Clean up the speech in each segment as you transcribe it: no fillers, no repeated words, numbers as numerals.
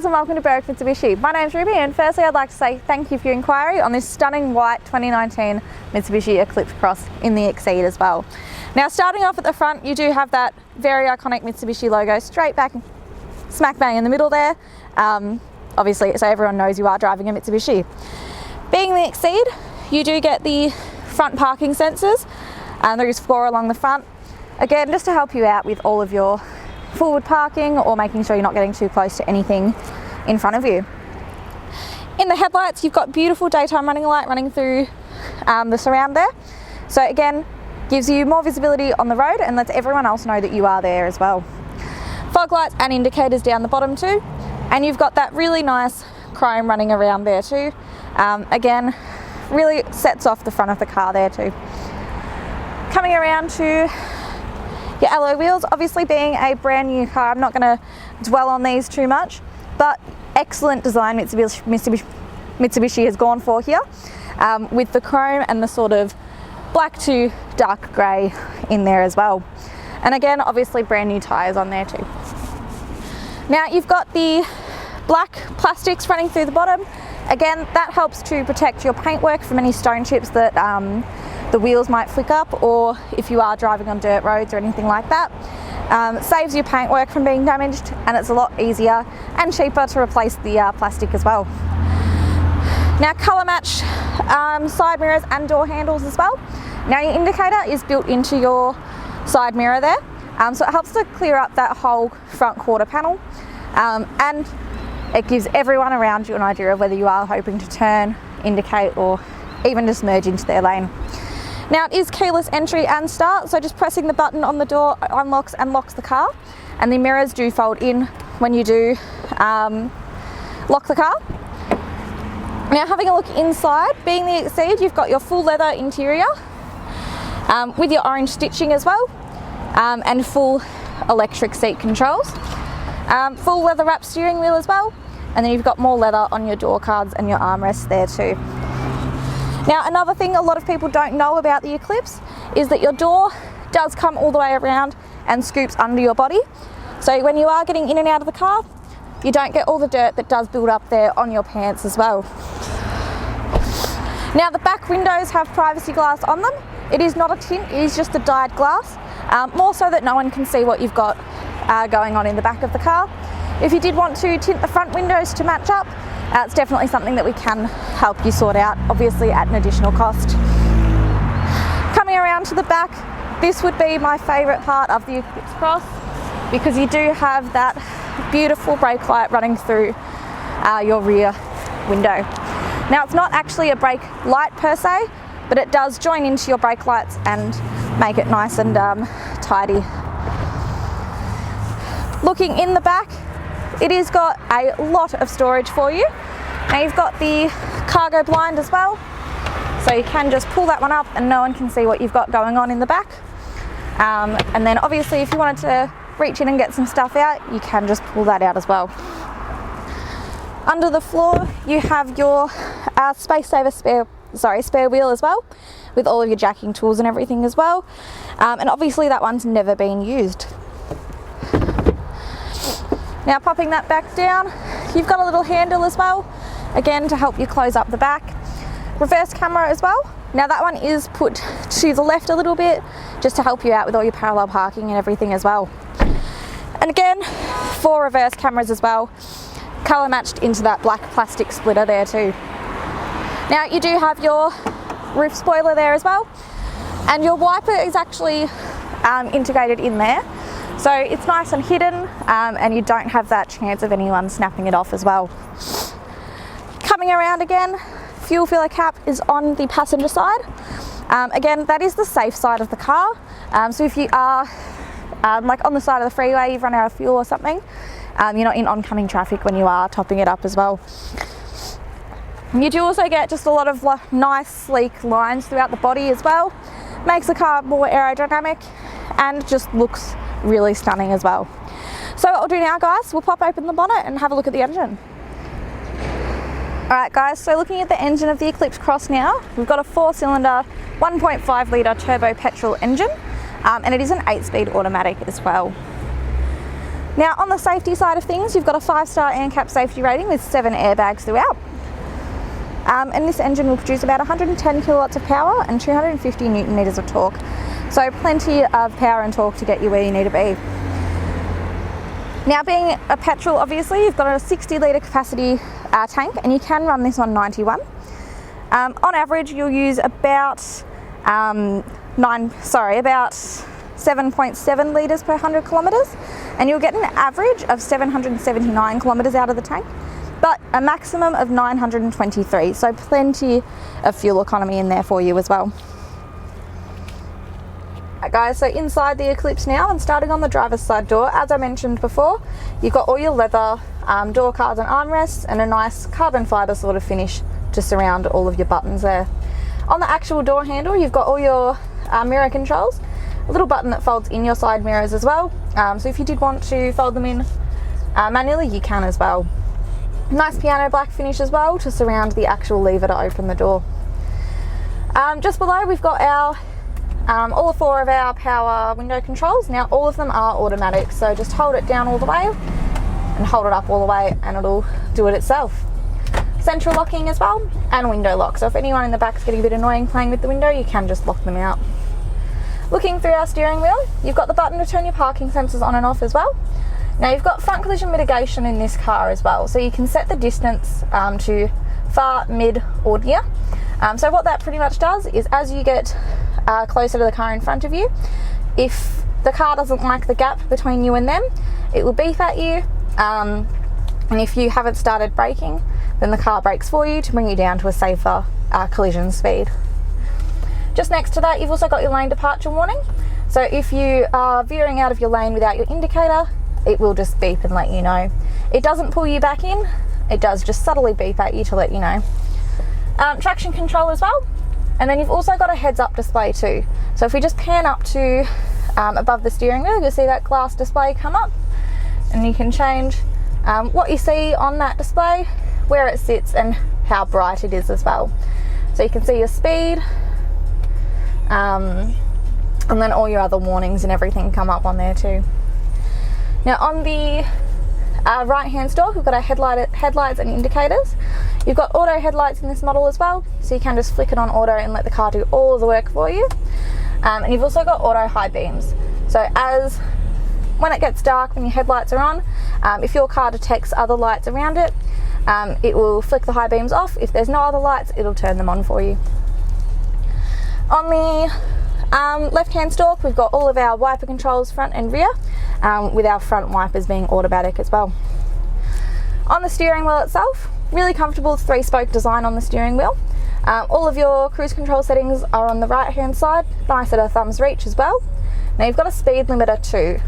guys and welcome to Berwick Mitsubishi. My name's Ruby and firstly I'd like to say thank you for your inquiry on this stunning white 2019 Mitsubishi Eclipse Cross in the Exceed as well. Now starting off at the front, you do have that very iconic Mitsubishi logo straight back smack bang in the middle there, obviously so everyone knows you are driving a Mitsubishi. Being the Exceed, you do get the front parking sensors and there is 4 along the front, again just to help you out with all of your forward parking or making sure you're not getting too close to anything in front of you. In the headlights, you've got beautiful daytime running light running through the surround there, so again gives you more visibility on the road and lets everyone else know that you are there as well. Fog lights and indicators down the bottom too, and you've got that really nice chrome running around there too. Again, really sets off the front of the car there too. Coming around to your alloy wheels, obviously being a brand new car, I'm not going to dwell on these too much, but excellent design Mitsubishi has gone for here, with the chrome and the sort of black to dark grey in there as well. And again, obviously brand new tyres on there too. Now you've got the black plastics running through the bottom. Again, that helps to protect your paintwork from any stone chips that the wheels might flick up, or if you are driving on dirt roads or anything like that. Saves your paintwork from being damaged, and it's a lot easier and cheaper to replace the plastic as well. Now colour match side mirrors and door handles as well. Now your indicator is built into your side mirror there, so it helps to clear up that whole front quarter panel, and it gives everyone around you an idea of whether you are hoping to turn, indicate, or even just merge into their lane. Now it is keyless entry and start, so just pressing the button on the door unlocks and locks the car, and the mirrors do fold in when you do lock the car. Now having a look inside, being the Exceed, you've got your full leather interior with your orange stitching as well, and full electric seat controls, full leather wrap steering wheel as well, and then you've got more leather on your door cards and your armrests there too. Now another thing a lot of people don't know about the Eclipse is that your door does come all the way around and scoops under your body, so when you are getting in and out of the car you don't get all the dirt that does build up there on your pants as well. Now the back windows have privacy glass on them. It is not a tint, it is just a dyed glass, more so that no one can see what you've got going on in the back of the car. If you did want to tint the front windows to match up, it's definitely something that we can help you sort out, obviously at an additional cost. Coming around to the back, this would be my favourite part of the Eclipse Cross, because you do have that beautiful brake light running through your rear window. Now it's not actually a brake light per se, but it does join into your brake lights and make it nice and tidy. Looking in the back, it has got a lot of storage for you. Now you've got the cargo blind as well, so you can just pull that one up and no one can see what you've got going on in the back. And then obviously if you wanted to reach in and get some stuff out, you can just pull that out as well. Under the floor you have your space saver spare wheel as well, with all of your jacking tools and everything as well, and obviously that one's never been used. Now popping that back down, you've got a little handle as well, again to help you close up the back. Reverse camera as well. Now that one is put to the left a little bit, just to help you out with all your parallel parking and everything as well. And again, 4 reverse cameras as well, colour matched into that black plastic splitter there too. Now you do have your roof spoiler there as well, and your wiper is actually integrated in there, so it's nice and hidden, and you don't have that chance of anyone snapping it off as well. Coming around again, fuel filler cap is on the passenger side. Again, that is the safe side of the car, so if you are like on the side of the freeway, you've run out of fuel or something, you're not in oncoming traffic when you are topping it up as well. You do also get just a lot of nice sleek lines throughout the body as well. Makes the car more aerodynamic and just looks really stunning as well. So what we'll do now, guys, we'll pop open the bonnet and have a look at the engine. Alright guys, so looking at the engine of the Eclipse Cross now, we've got a 4-cylinder 1.5 litre turbo petrol engine, and it is an 8-speed automatic as well. Now on the safety side of things, you've got a 5-star ANCAP safety rating with 7 airbags throughout. And this engine will produce about 110 kilowatts of power and 250 newton meters of torque. So plenty of power and torque to get you where you need to be. Now being a petrol, obviously, you've got a 60 litre capacity tank, and you can run this on 91. On average, you'll use about 7.7 litres per 100 kilometres, and you'll get an average of 779 kilometres out of the tank, but a maximum of 923, so plenty of fuel economy in there for you as well. Right guys, so inside the Eclipse now, and starting on the driver's side door, as I mentioned before, you've got all your leather door cards and armrests, and a nice carbon fibre sort of finish to surround all of your buttons there. On the actual door handle, you've got all your mirror controls, a little button that folds in your side mirrors as well, so if you did want to fold them in manually, you can as well. Nice piano black finish as well to surround the actual lever to open the door. Just below, we've got our all 4 of our power window controls. Now all of them are automatic, so just hold it down all the way and hold it up all the way and it'll do it itself. Central locking as well, and window lock, so if anyone in the back's getting a bit annoying playing with the window, you can just lock them out. Looking through our steering wheel, you've got the button to turn your parking sensors on and off as well. Now you've got front collision mitigation in this car as well, so you can set the distance to far, mid or near. So what that pretty much does is, as you get closer to the car in front of you, if the car doesn't like the gap between you and them, it will beep at you, and if you haven't started braking, then the car brakes for you to bring you down to a safer collision speed. Just next to that, you've also got your lane departure warning, so if you are veering out of your lane without your indicator, it will just beep and let you know. It doesn't pull you back in, it does just subtly beep at you to let you know. Traction control as well, and then you've also got a heads-up display too. So if we just pan up to above the steering wheel, you'll see that glass display come up, and you can change what you see on that display, where it sits, and how bright it is as well. So you can see your speed, and then all your other warnings and everything come up on there too. Now on the right hand stalk, we've got our headlights and indicators. You've got auto headlights in this model as well, so you can just flick it on auto and let the car do all of the work for you. And you've also got auto high beams. So when it gets dark, when your headlights are on, if your car detects other lights around it, it will flick the high beams off. If there's no other lights, it'll turn them on for you. On the left hand stalk, we've got all of our wiper controls front and rear, with our front wipers being automatic as well. On the steering wheel itself, really comfortable 3-spoke design on the steering wheel. All of your cruise control settings are on the right hand side, nice at a thumb's reach as well. Now you've got a speed limiter too,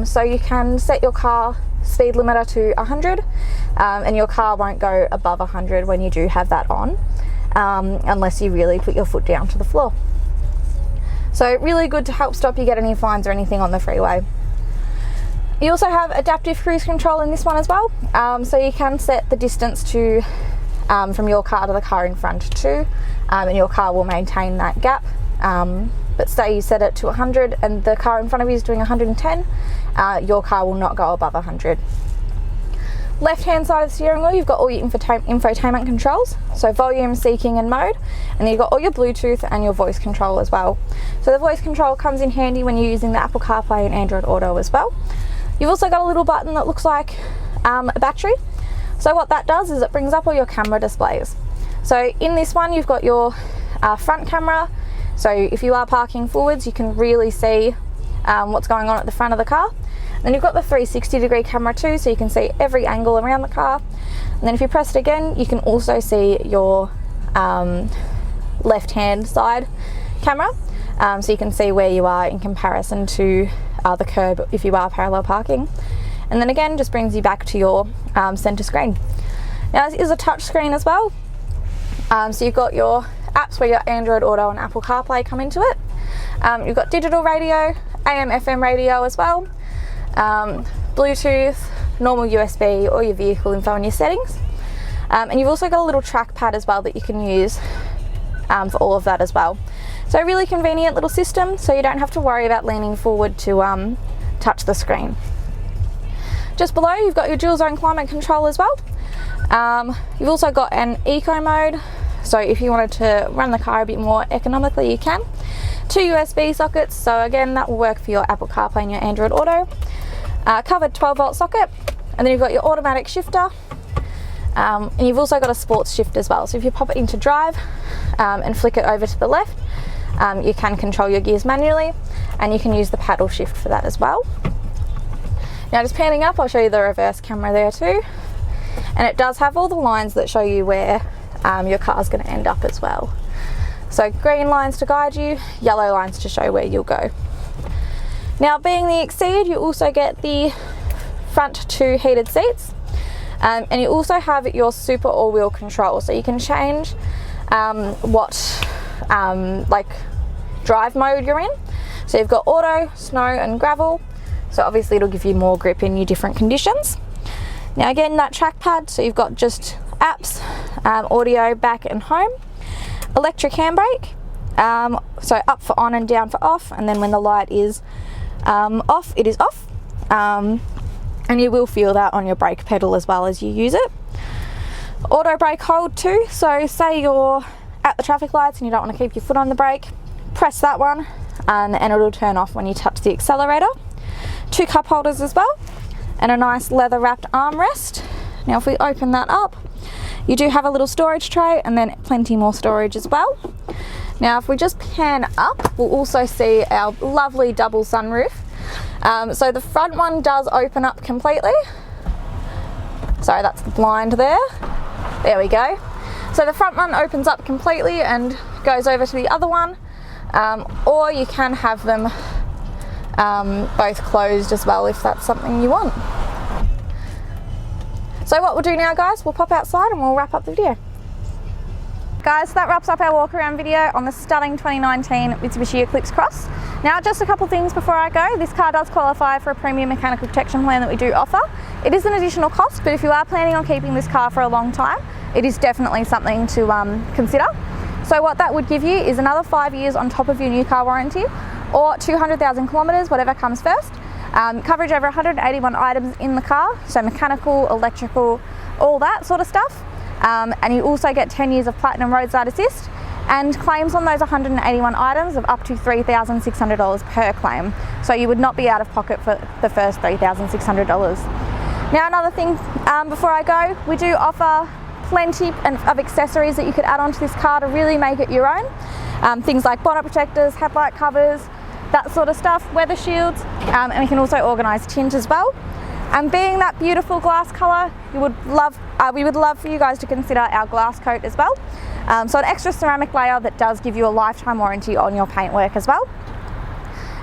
so you can set your car speed limiter to 100, and your car won't go above 100 when you do have that on, unless you really put your foot down to the floor. So really good to help stop you get any fines or anything on the freeway. You also have adaptive cruise control in this one as well, so you can set the distance to from your car to the car in front too, and your car will maintain that gap. But say you set it to 100 and the car in front of you is doing 110, your car will not go above 100. Left hand side of the steering wheel, you've got all your infotainment controls, so volume, seeking and mode, and then you've got all your Bluetooth and your voice control as well. So the voice control comes in handy when you're using the Apple CarPlay and Android Auto as well. You've also got a little button that looks like a battery. So what that does is it brings up all your camera displays. So in this one, you've got your front camera, so if you are parking forwards, you can really see what's going on at the front of the car. Then you've got the 360-degree camera too, so you can see every angle around the car. And then if you press it again, you can also see your left-hand side camera, so you can see where you are in comparison to the curb if you are parallel parking. And then again, just brings you back to your center screen. Now this is a touch screen as well, so you've got your apps where your Android Auto and Apple CarPlay come into it. You've got digital radio, AM, FM radio as well, Bluetooth, normal USB, or your vehicle info and your settings. And you've also got a little trackpad as well that you can use for all of that as well. So a really convenient little system, so you don't have to worry about leaning forward to touch the screen. Just below, you've got your dual zone climate control as well. You've also got an eco mode, so if you wanted to run the car a bit more economically, you can. 2 USB sockets, so again, that will work for your Apple CarPlay and your Android Auto. Covered 12-volt socket, and then you've got your automatic shifter, and you've also got a sports shift as well. So if you pop it into drive and flick it over to the left, you can control your gears manually, and you can use the paddle shift for that as well. Now just panning up, I'll show you the reverse camera there too. And it does have all the lines that show you where your car's going to end up as well. So green lines to guide you, yellow lines to show where you'll go. Now being the Exceed, you also get the front 2 heated seats, and you also have your super all-wheel control, so you can change what like drive mode you're in. So you've got auto, snow and gravel, so obviously it'll give you more grip in your different conditions. Now again, that trackpad, so you've got just apps, audio, back and home, electric handbrake, so up for on and down for off, and then when the light is off, it is off, and you will feel that on your brake pedal as well as you use it. Auto brake hold too, so say you're at the traffic lights and you don't want to keep your foot on the brake, press that one and it'll turn off when you touch the accelerator. 2 cup holders as well, and a nice leather wrapped armrest. Now if we open that up, you do have a little storage tray and then plenty more storage as well. Now if we just pan up, we'll also see our lovely double sunroof. So the front one does open up completely. Sorry, that's the blind there. There we go. So the front one opens up completely and goes over to the other one, or you can have them both closed as well if that's something you want. So what we'll do now, guys, we'll pop outside and we'll wrap up the video. Guys, that wraps up our walk around video on the stunning 2019 Mitsubishi Eclipse Cross. Now, just a couple things before I go. This car does qualify for a premium mechanical protection plan that we do offer. It is an additional cost, but if you are planning on keeping this car for a long time, it is definitely something to consider. So what that would give you is another 5 years on top of your new car warranty, or 200,000 kilometres, whatever comes first. Coverage over 181 items in the car, so mechanical, electrical, all that sort of stuff. And you also get 10 years of Platinum Roadside Assist and claims on those 181 items of up to $3,600 per claim. So you would not be out of pocket for the first $3,600. Now another thing before I go, we do offer plenty of accessories that you could add onto this car to really make it your own. Things like bonnet protectors, headlight covers, that sort of stuff, weather shields, and we can also organise tint as well. And being that beautiful glass colour, we would love for you guys to consider our glass coat as well. So an extra ceramic layer that does give you a lifetime warranty on your paintwork as well.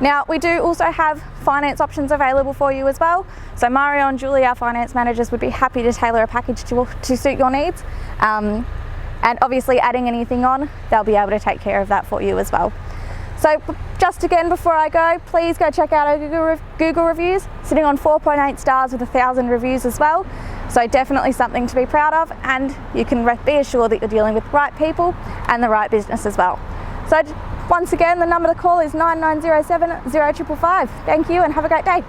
Now we do also have finance options available for you as well. So Mario and Julie, our finance managers, would be happy to tailor a package to suit your needs. And obviously adding anything on, they'll be able to take care of that for you as well. So just again before I go, please go check out our Google reviews, sitting on 4.8 stars with 1,000 reviews as well. So definitely something to be proud of, and you can be assured that you're dealing with the right people and the right business as well. So once again, the number to call is 9907 0555. Thank you and have a great day.